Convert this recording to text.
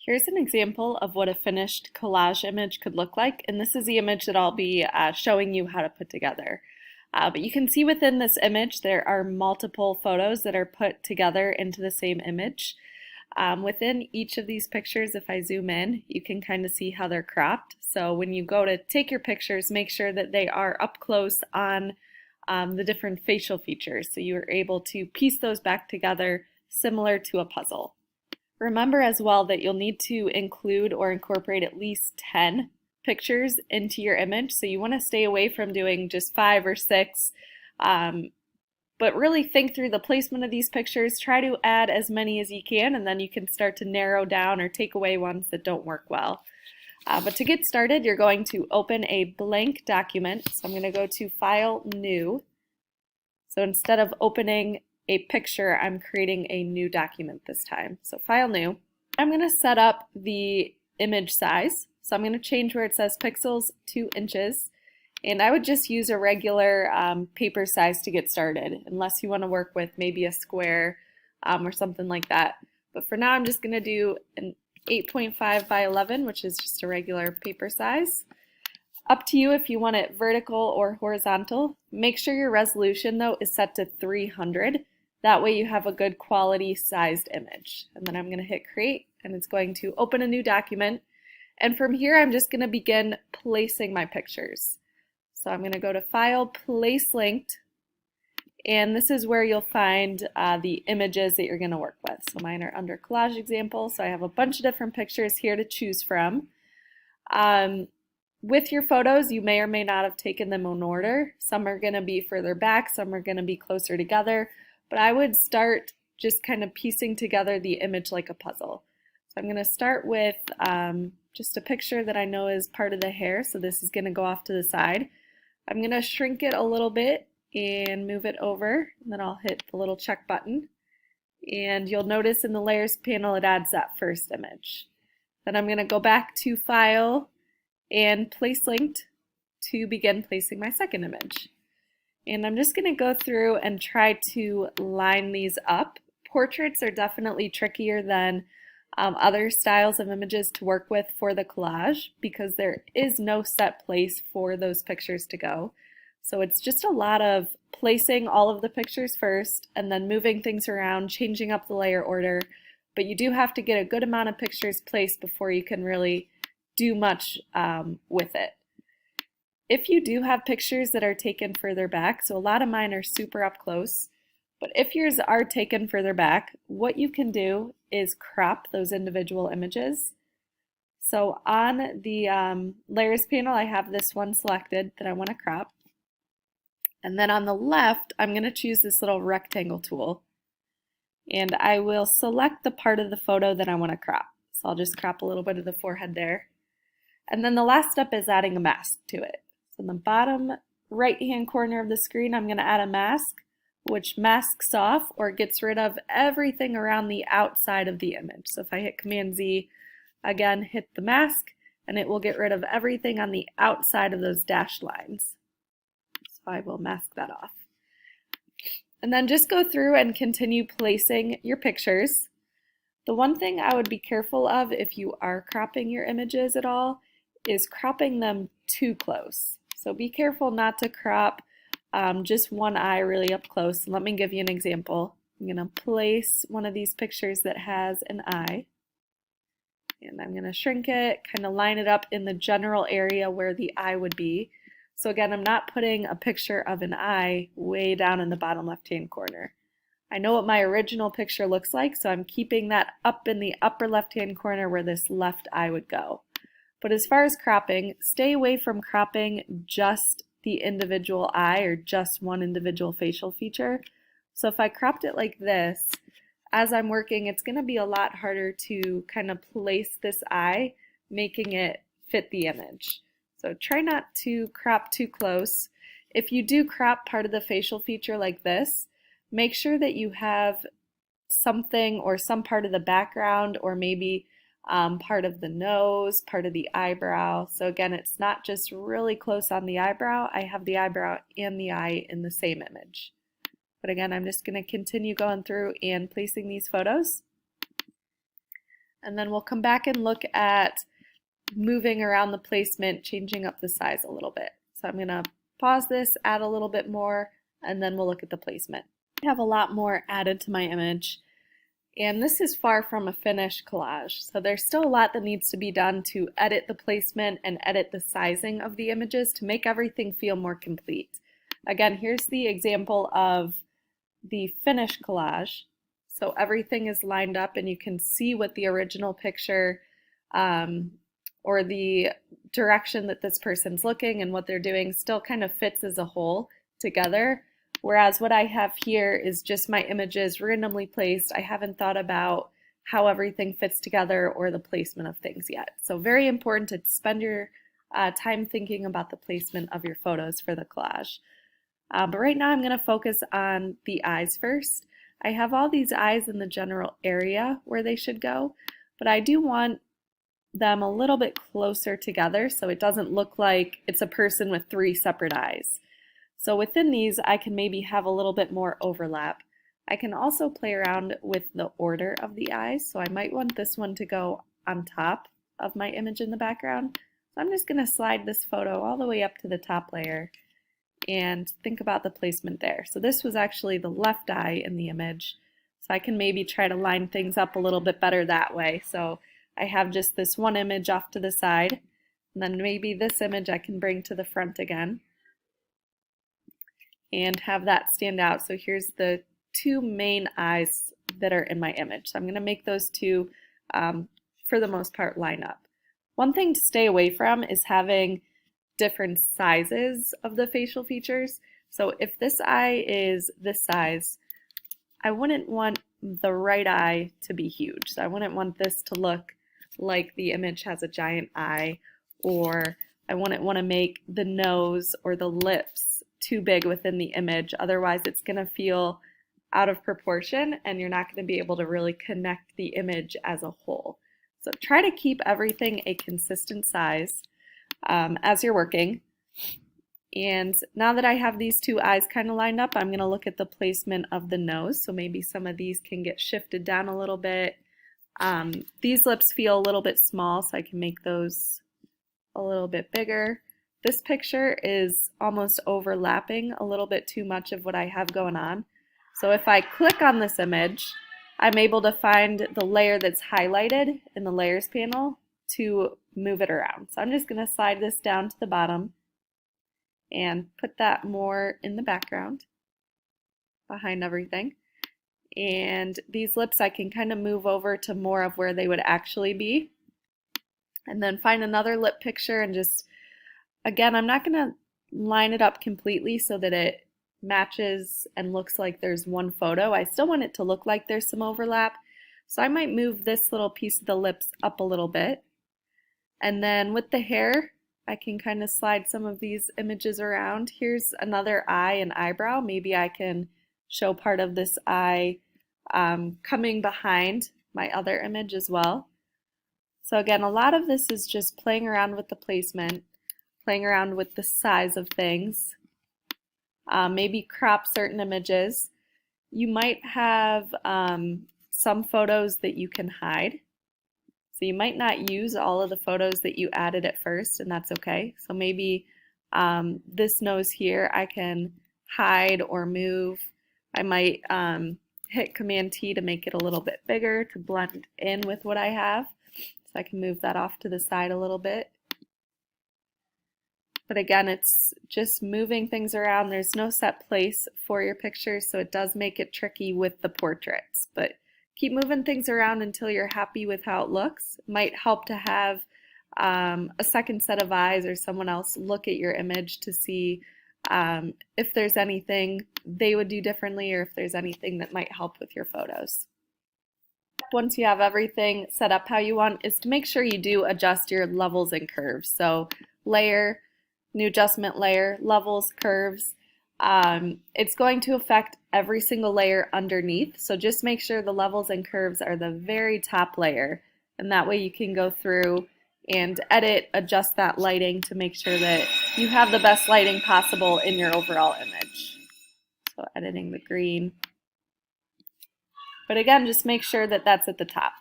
Here's an example of what a finished collage image could look like, and this is the image that I'll be showing you how to put together. But you can see within this image there are multiple photos that are put together into the same image. Within each of these pictures, if I zoom in, you can kind of see how they're cropped. So when you go to take your pictures, make sure that they are up close on the different facial features, so you are able to piece those back together similar to a puzzle. Remember as well that you'll need to include or incorporate at least 10 pictures into your image, so you want to stay away from doing just 5 or 6, but really think through the placement of these pictures. Try to add as many as you can, and then you can start to narrow down or take away ones that don't work well. But to get started, you're going to open a blank document. So I'm going to go to File, New. So instead of opening a picture, I'm creating a new document this time. So File, New. I'm going to set up the image size. So I'm going to change where it says pixels to inches. And I would just use a regular paper size to get started, unless you want to work with maybe a square or something like that. But for now, I'm just going to do an 8.5 by 11, which is just a regular paper size. Up to you if you want it vertical or horizontal. Make sure your resolution, though, is set to 300. That way you have a good quality sized image. And then I'm going to hit create, and it's going to open a new document. And from here, I'm just going to begin placing my pictures. So I'm going to go to File, Place Linked, and this is where you'll find the images that you're going to work with. So mine are under collage example, so I have a bunch of different pictures here to choose from. With your photos, you may or may not have taken them in order. Some are going to be further back, some are going to be closer together, but I would start just kind of piecing together the image like a puzzle. So I'm going to start with just a picture that I know is part of the hair, so this is going to go off to the side. I'm going to shrink it a little bit and move it over, and then I'll hit the little check button, and you'll notice in the layers panel it adds that first image. Then I'm going to go back to File and Place Linked to begin placing my second image. And I'm just going to go through and try to line these up. Portraits are definitely trickier than other styles of images to work with for the collage, because there is no set place for those pictures to go. So it's just a lot of placing all of the pictures first and then moving things around, changing up the layer order. But you do have to get a good amount of pictures placed before you can really do much with it. If you do have pictures that are taken further back, so a lot of mine are super up close, but if yours are taken further back, what you can do is crop those individual images. So on the layers panel, I have this one selected that I want to crop. And then on the left, I'm going to choose this little rectangle tool. And I will select the part of the photo that I want to crop. So I'll just crop a little bit of the forehead there. And then the last step is adding a mask to it. So in the bottom right-hand corner of the screen, I'm going to add a mask, which masks off or gets rid of everything around the outside of the image. So if I hit Command Z, again, hit the mask, and it will get rid of everything on the outside of those dashed lines. So I will mask that off. And then just go through and continue placing your pictures. The one thing I would be careful of if you are cropping your images at all is cropping them too close. So be careful not to crop just one eye really up close. And let me give you an example. I'm going to place one of these pictures that has an eye, and I'm going to shrink it, kind of line it up in the general area where the eye would be. So again, I'm not putting a picture of an eye way down in the bottom left-hand corner. I know what my original picture looks like, so I'm keeping that up in the upper left-hand corner where this left eye would go. But as far as cropping, stay away from cropping just the individual eye or just one individual facial feature. So if I cropped it like this, as I'm working, it's going to be a lot harder to kind of place this eye, making it fit the image. So try not to crop too close. If you do crop part of the facial feature like this, make sure that you have something or some part of the background, or maybe part of the nose, part of the eyebrow. So again, it's not just really close on the eyebrow. I have the eyebrow and the eye in the same image. But again, I'm just going to continue going through and placing these photos. And then we'll come back and look at moving around the placement, changing up the size a little bit. So I'm going to pause this, add a little bit more, and then we'll look at the placement. I have a lot more added to my image, and this is far from a finished collage. So there's still a lot that needs to be done to edit the placement and edit the sizing of the images to make everything feel more complete. Again, here's the example of the finished collage. So everything is lined up and you can see what the original picture or the direction that this person's looking and what they're doing still kind of fits as a whole together. Whereas what I have here is just my images randomly placed. I haven't thought about how everything fits together or the placement of things yet. So very important to spend your time thinking about the placement of your photos for the collage. But right now I'm going to focus on the eyes first. I have all these eyes in the general area where they should go, but I do want them a little bit closer together so it doesn't look like it's a person with 3 separate eyes. So within these, I can maybe have a little bit more overlap. I can also play around with the order of the eyes, so I might want this one to go on top of my image in the background. So I'm just going to slide this photo all the way up to the top layer and think about the placement there. So this was actually the left eye in the image, so I can maybe try to line things up a little bit better that way. So I have just this one image off to the side, and then maybe this image I can bring to the front again and have that stand out. So here's the 2 main eyes that are in my image. So I'm going to make those 2, for the most part, line up. One thing to stay away from is having different sizes of the facial features. So if this eye is this size, I wouldn't want the right eye to be huge. So I wouldn't want this to look like the image has a giant eye, or I wouldn't want to make the nose or the lips too big within the image. Otherwise it's going to feel out of proportion and you're not going to be able to really connect the image as a whole. So try to keep everything a consistent size as you're working. And now that I have these 2 eyes kind of lined up, I'm going to look at the placement of the nose. So maybe some of these can get shifted down a little bit. These lips feel a little bit small, so I can make those a little bit bigger. This picture is almost overlapping a little bit too much of what I have going on. So if I click on this image, I'm able to find the layer that's highlighted in the layers panel to move it around. So I'm just going to slide this down to the bottom and put that more in the background behind everything. And these lips I can kind of move over to more of where they would actually be. And then find another lip picture and just, again, I'm not going to line it up completely so that it matches and looks like there's one photo. I still want it to look like there's some overlap. So I might move this little piece of the lips up a little bit. And then with the hair, I can kind of slide some of these images around. Here's another eye and eyebrow. Maybe I can show part of this eye coming behind my other image as well. So again, a lot of this is just playing around with the placement, playing around with the size of things, maybe crop certain images. You might have some photos that you can hide. So you might not use all of the photos that you added at first, and that's okay. So maybe this nose here I can hide or move. I might hit Command T to make it a little bit bigger to blend in with what I have. So I can move that off to the side a little bit. But again, it's just moving things around. There's no set place for your pictures, so it does make it tricky with the portraits. But keep moving things around until you're happy with how it looks. It might help to have a second set of eyes or someone else look at your image to see if there's anything they would do differently or if there's anything that might help with your photos. Once you have everything set up how you want is to make sure you do adjust your levels and curves. So layer, new adjustment layer, levels, curves. It's going to affect every single layer underneath, so just make sure the levels and curves are the very top layer, and that way you can go through and edit, adjust that lighting to make sure that you have the best lighting possible in your overall image. So editing the green. But again, just make sure that that's at the top.